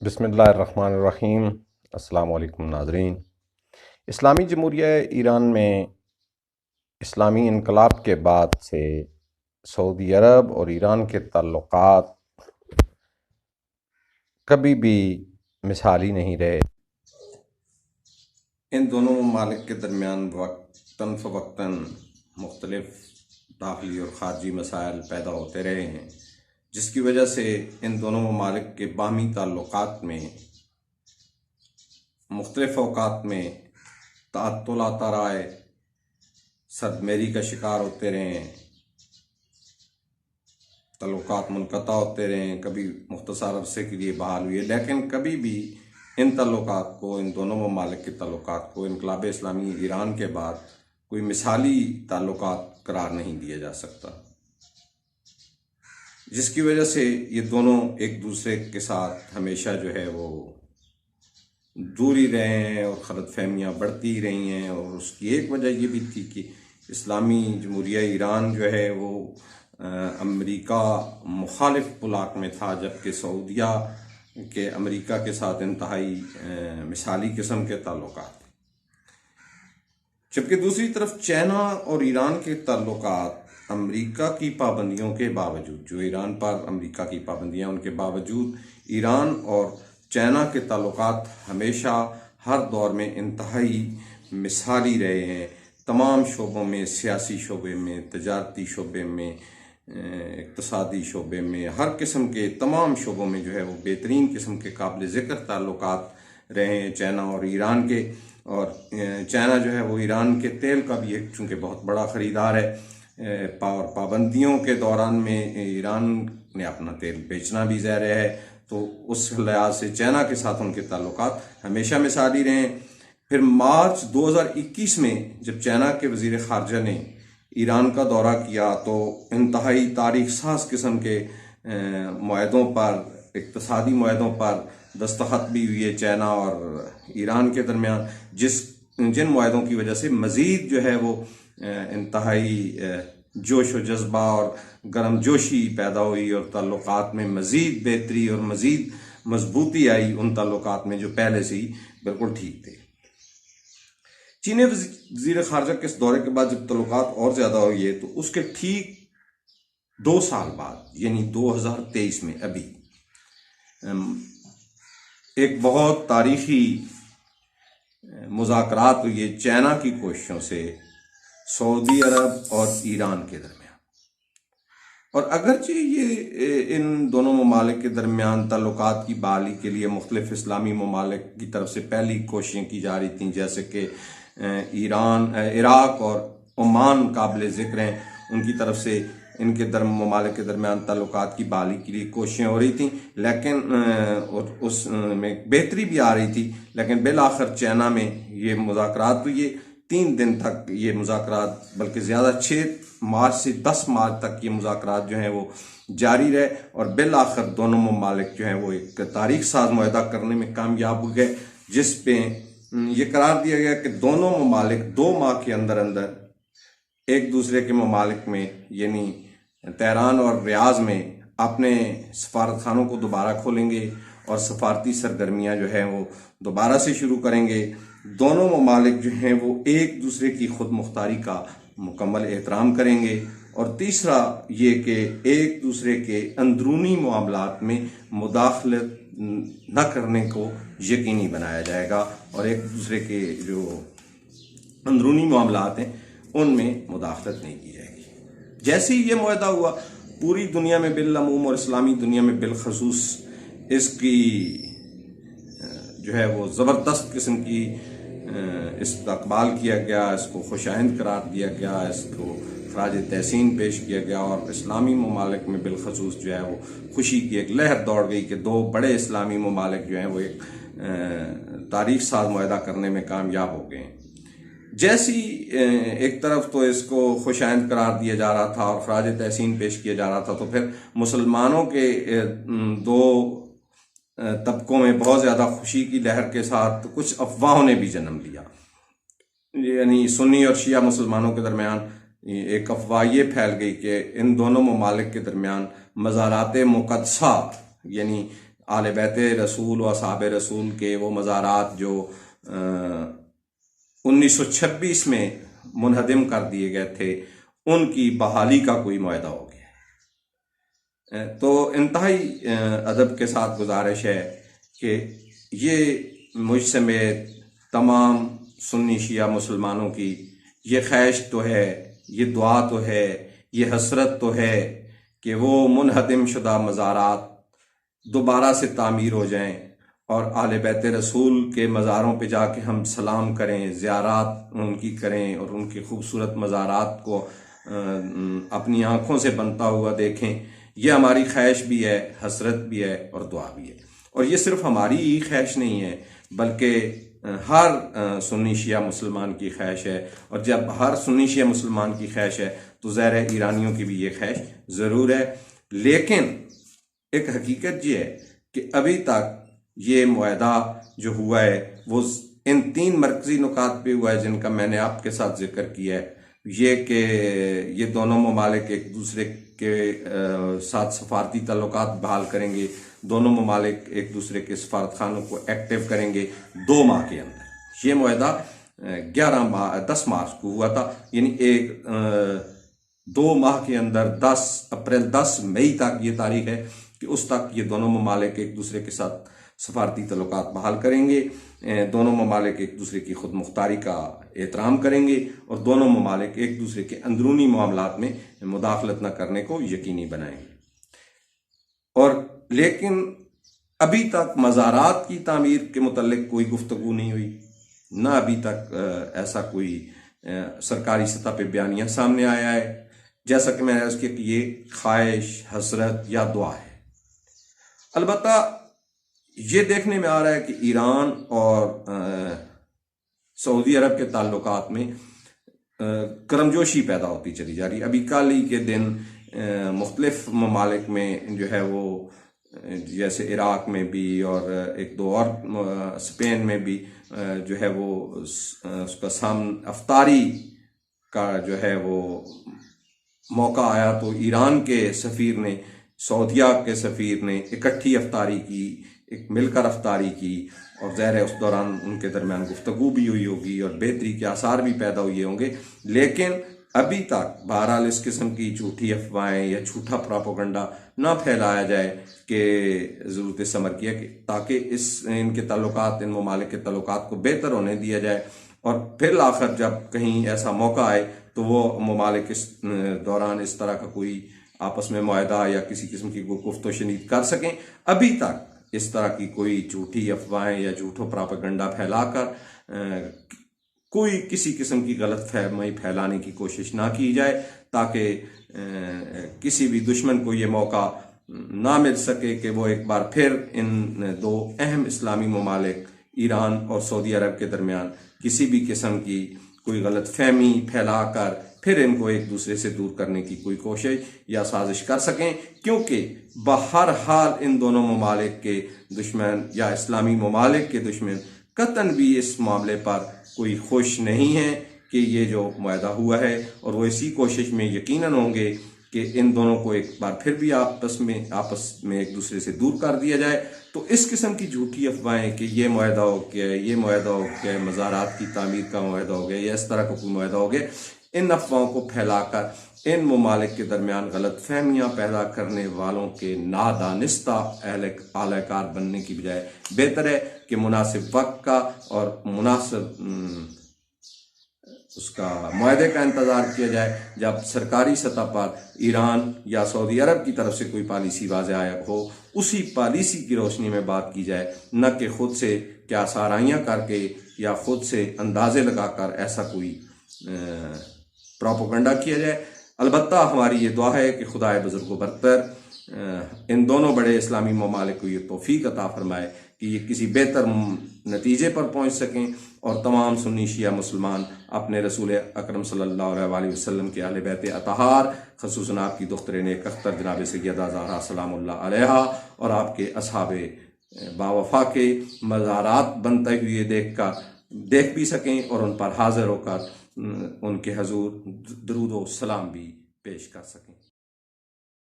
بسم اللہ الرحمن الرحیم۔ السلام علیکم ناظرین۔ اسلامی جمہوریہ ایران میں اسلامی انقلاب کے بعد سے سعودی عرب اور ایران کے تعلقات کبھی بھی مثالی نہیں رہے۔ ان دونوں ممالک کے درمیان وقتاً فوقتاً مختلف داخلی اور خارجی مسائل پیدا ہوتے رہے ہیں، جس کی وجہ سے ان دونوں ممالک کے باہمی تعلقات میں مختلف اوقات میں تعطل آتا رہا ہے، سرد کا شکار ہوتے رہے ہیں، تعلقات منقطع ہوتے رہے ہیں، کبھی مختصر عرصے کے لیے بحال ہوئے، لیکن کبھی بھی ان تعلقات کو، ان دونوں ممالک کے تعلقات کو انقلاب اسلامی ایران کے بعد کوئی مثالی تعلقات قرار نہیں دیا جا سکتا، جس کی وجہ سے یہ دونوں ایک دوسرے کے ساتھ ہمیشہ جو ہے وہ دور ہی رہے ہیں اور غلط فہمیاں بڑھتی رہی ہیں۔ اور اس کی ایک وجہ یہ بھی تھی کہ اسلامی جمہوریہ ایران جو ہے وہ امریکہ مخالف بلاک میں تھا، جبکہ سعودیہ کے امریکہ کے ساتھ انتہائی مثالی قسم کے تعلقات، جبکہ دوسری طرف چائنا اور ایران کے تعلقات امریکہ کی پابندیوں کے باوجود، جو ایران پر امریکہ کی پابندیاں ان کے باوجود، ایران اور چائنا کے تعلقات ہمیشہ ہر دور میں انتہائی مثالی رہے ہیں۔ تمام شعبوں میں، سیاسی شعبے میں، تجارتی شعبے میں، اقتصادی شعبے میں، ہر قسم کے تمام شعبوں میں جو ہے وہ بہترین قسم کے قابل ذکر تعلقات رہے ہیں چائنا اور ایران کے۔ اور چائنا جو ہے وہ ایران کے تیل کا بھی ایک چونکہ بہت بڑا خریدار ہے، اور پابندیوں کے دوران میں ایران نے اپنا تیل بیچنا بھی ظاہر ہے، تو اس لحاظ سے چائنا کے ساتھ ان کے تعلقات ہمیشہ مثالی رہے ہیں۔ پھر مارچ 2021 میں جب چائنا کے وزیر خارجہ نے ایران کا دورہ کیا تو انتہائی تاریخ ساز قسم کے معاہدوں پر، اقتصادی معاہدوں پر دستخط بھی ہوئی ہے چائنا اور ایران کے درمیان، جن معاہدوں کی وجہ سے مزید جو ہے وہ انتہائی جوش و جذبہ اور گرم جوشی پیدا ہوئی اور تعلقات میں مزید بہتری اور مزید مضبوطی آئی ان تعلقات میں جو پہلے سے ہی بالکل ٹھیک تھے۔ چینی وزیر خارجہ کے اس دورے کے بعد جب تعلقات اور زیادہ ہوئی ہے تو اس کے ٹھیک 2 سال بعد یعنی 2023 میں ابھی ایک بہت تاریخی مذاکرات ہوئی ہے چائنا کی کوششوں سے سعودی عرب اور ایران کے درمیان۔ اور اگرچہ یہ ان دونوں ممالک کے درمیان تعلقات کی بحالی کے لیے مختلف اسلامی ممالک کی طرف سے پہلی کوششیں کی جا رہی تھیں، جیسے کہ ایران، عراق اور عمان قابل ذکر ہیں، ان کی طرف سے ان کے ممالک کے درمیان تعلقات کی بحالی کے لیے کوششیں ہو رہی تھیں، لیکن اس میں بہتری بھی آ رہی تھی، لیکن بالآخر چائنا میں یہ مذاکرات ہوئی، 3 دن تک یہ مذاکرات، بلکہ زیادہ 6 مارچ سے 10 مارچ تک یہ مذاکرات جو ہیں وہ جاری رہے، اور بالآخر دونوں ممالک جو ہیں وہ ایک تاریخ ساز معاہدہ کرنے میں کامیاب ہو گئے، جس پہ یہ قرار دیا گیا کہ دونوں ممالک 2 ماہ کے اندر اندر ایک دوسرے کے ممالک میں یعنی تہران اور ریاض میں اپنے سفارت خانوں کو دوبارہ کھولیں گے اور سفارتی سرگرمیاں جو ہیں وہ دوبارہ سے شروع کریں گے۔ دونوں ممالک جو ہیں وہ ایک دوسرے کی خود مختاری کا مکمل احترام کریں گے، اور تیسرا یہ کہ ایک دوسرے کے اندرونی معاملات میں مداخلت نہ کرنے کو یقینی بنایا جائے گا، اور ایک دوسرے کے جو اندرونی معاملات ہیں ان میں مداخلت نہیں کی جائے گی۔ جیسے ہی یہ معاہدہ ہوا، پوری دنیا میں بالعموم اور اسلامی دنیا میں بالخصوص اس کی جو ہے وہ زبردست قسم کی استقبال کیا گیا، اس کو خوش آئند قرار دیا گیا، اس کو خراج تحسین پیش کیا گیا، اور اسلامی ممالک میں بالخصوص جو ہے وہ خوشی کی ایک لہر دوڑ گئی کہ 2 بڑے اسلامی ممالک جو ہیں وہ ایک تاریخ ساز معاہدہ کرنے میں کامیاب ہو گئے ہیں۔ جیسی ایک طرف تو اس کو خوش آئند قرار دیا جا رہا تھا اور خراج تحسین پیش کیا جا رہا تھا، تو پھر مسلمانوں کے 2 طبقوں میں بہت زیادہ خوشی کی لہر کے ساتھ کچھ افواہوں نے بھی جنم لیا، یعنی سنی اور شیعہ مسلمانوں کے درمیان ایک افواہ یہ پھیل گئی کہ ان دونوں ممالک کے درمیان مزارات مقدسہ یعنی आले बैत रसूल व असहाब रसूल के वो मज़ारात जो 1926 में मुनहदिम कर दिए गए थे, उनकी बहाली का कोई मुआहदा हो गया। तो इंतहाई अदब के साथ गुजारिश है कि ये मुझ समेत तमाम सुन्नी शिया मुसलमानों की ये ख्वाहिश तो है, ये दुआ तो है, ये हसरत तो है कि वो मुनहदिम शुदा मज़ारात दोबारा से तामीर हो जाएं और आले बैत रसूल के मज़ारों पे जाके हम सलाम करें, ज़ियारात उनकी करें और उनके खूबसूरत मज़ारात को अपनी आँखों से बनता हुआ देखें। ये हमारी ख्वाहिश भी है, हसरत भी है और दुआ भी है। और ये सिर्फ हमारी ही ख्वाहिश नहीं है, बल्कि हर सुन्नी शिया मुसलमान की ख्वाहिश है। और जब हर सुन्नी शिया मुसलमान की ख्वाहिश है तो ज़ाहिर है ईरानियों की भी ये ख्वाहिश ज़रूर है। लेकिन एक हकीकत ये है कि अभी तक ये मुआहदा जो हुआ है वो इन 3 मरकज़ी नुकात पे हुआ है जिनका मैंने आपके साथ जिक्र किया है। ये कि ये दोनों ममालिक एक दूसरे के साथ सफारती ताल्लुकात बहाल करेंगे, दोनों ममालिक एक दूसरे के सफारतखानों को एक्टिव करेंगे 2 माह के अंदर। ये मुआहदा 10 मार्च को हुआ था, यानी 2 माह के अंदर 10 अप्रैल 10 मई तक ये तारीख है कि उस तक ये दोनों ममालिक एक दूसरे के साथ सफारती ताल्लुकात बहाल करेंगे, दोनों ममालिक एक दूसरे की खुद मुख्तारी का एहतराम करेंगे और दोनों ममालिक एक दूसरे के अंदरूनी मामलात में मुदाखलत न करने को यकीनी बनाएंगे। और लेकिन अभी तक मज़ारात की तामीर के मुतल्लिक कोई गुफ्तगू नहीं हुई, ना अभी तक ऐसा कोई सरकारी सतह पे बयानिया सामने आया है। जैसा कि मैंने अर्ज़ किया कि ये ख्वाहिश, हसरत या दुआ है। अलबत्ता ये देखने में आ रहा है कि ईरान और सऊदी अरब के ताल्लुकात में करमजोशी पैदा होती चली जा रही है। अभी कल ही के दिन मुख्तलिफ ममालिक में जो है वो, जैसे इराक में भी और 1-2 और स्पेन में भी जो है वो उसका अफ्तारी का जो है वो मौका आया, तो ईरान के सफ़ीर ने, सऊदिया के सफ़ीर ने इकट्ठी अफ्तारी की, एक मिलकर अफ्तारी की और ज़ाहिर है उस दौरान उनके दरमियान गुफ्तगू भी हुई होगी और बेहतरी के आसार भी पैदा हुए होंगे। लेकिन अभी तक बहरहाल इस किस्म की झूठी अफवाहें या झूठा प्रोपेगेंडा ना फैलाया जाए कि ज़रूरत समर किया कि ताकि इनके ताल्लुकात, इन ममालिक के ताल्लुकात को बेहतर होने दिया जाए और फिर आखिर जब कहीं ऐसा मौका आए तो वो ममालिक इस दौरान इस तरह का कोई आपस में मुआहदा या किसी किस्म की गुफ्त व शनीद कर सकें। अभी तक इस तरह की कोई झूठी अफवाहें या झूठो प्रोपेगेंडा फैलाकर कोई किसी किस्म की गलत फहमी फैलाने की कोशिश ना की जाए, ताकि किसी भी दुश्मन को ये मौका ना मिल सके कि वो एक बार फिर इन 2 अहम इस्लामी ममालिक ईरान और सऊदी अरब के दरमियान किसी भी किस्म की कोई गलत फहमी फैलाकर फिर इनको एक दूसरे से दूर करने की कोई कोशिश या साजिश कर सकें। क्योंकि बहरहाल इन दोनों ममालिक के दुश्मन या इस्लामी ममालिक के दुश्मन कतन भी इस मामले पर कोई खुश नहीं है कि ये जो मुआहदा हुआ है, और वो इसी कोशिश में यकीनन होंगे कि इन दोनों को एक बार फिर भी आपस में एक दूसरे से दूर कर दिया जाए। तो इस किस्म की झूठी अफवाहें कि ये मुआहदा हो गया, ये मुआहदा हो गया, मज़ारात की तामीर का मुआहदा हो गया या इस तरह का कोई मुआहदा हो गया, इन अफवाहों को फैलाकर इन ममालिक के दरमियान गलत फहमियाँ पैदा करने वालों के नादानिस्ता आलकार बनने की बजाय बेहतर है कि मुनासिब वक्त का और मुनासिब उसका मुआहदे का इंतज़ार किया जाए, जब सरकारी सतह पर ईरान या सऊदी अरब की तरफ से कोई पॉलिसी वाज़ेह हो, उसी पॉलिसी की रोशनी में बात की जाए, न कि खुद से क्या साराइयाँ करके या खुद से अंदाजे लगाकर ऐसा कोई प्रोपेगेंडा किया जाए। अलबत्ता हमारी ये दुआ है कि खुदाए बुजुर्ग बरतर इन दोनों बड़े इस्लामी ममालिक को ये तौफीक अता फरमाए कि ये किसी बेहतर नतीजे पर पहुँच सकें और तमाम सुन्नी शिया मुसलमान अपने रसूल अकरम सल्लल्लाहु अलैहि वसल्लम के अहले बैत अतहार, ख़ुसूसन आपकी दुख्तर नेक अख्तर जनाब सैयदा ज़हरा सलामुल्लाह अलैहा और आपके असहाबे बावफा के मज़ारात बनते हुए देख भी सकें और उन पर हाजिर होकर उनके हजूर दरूद व सलाम भी पेश कर सकें।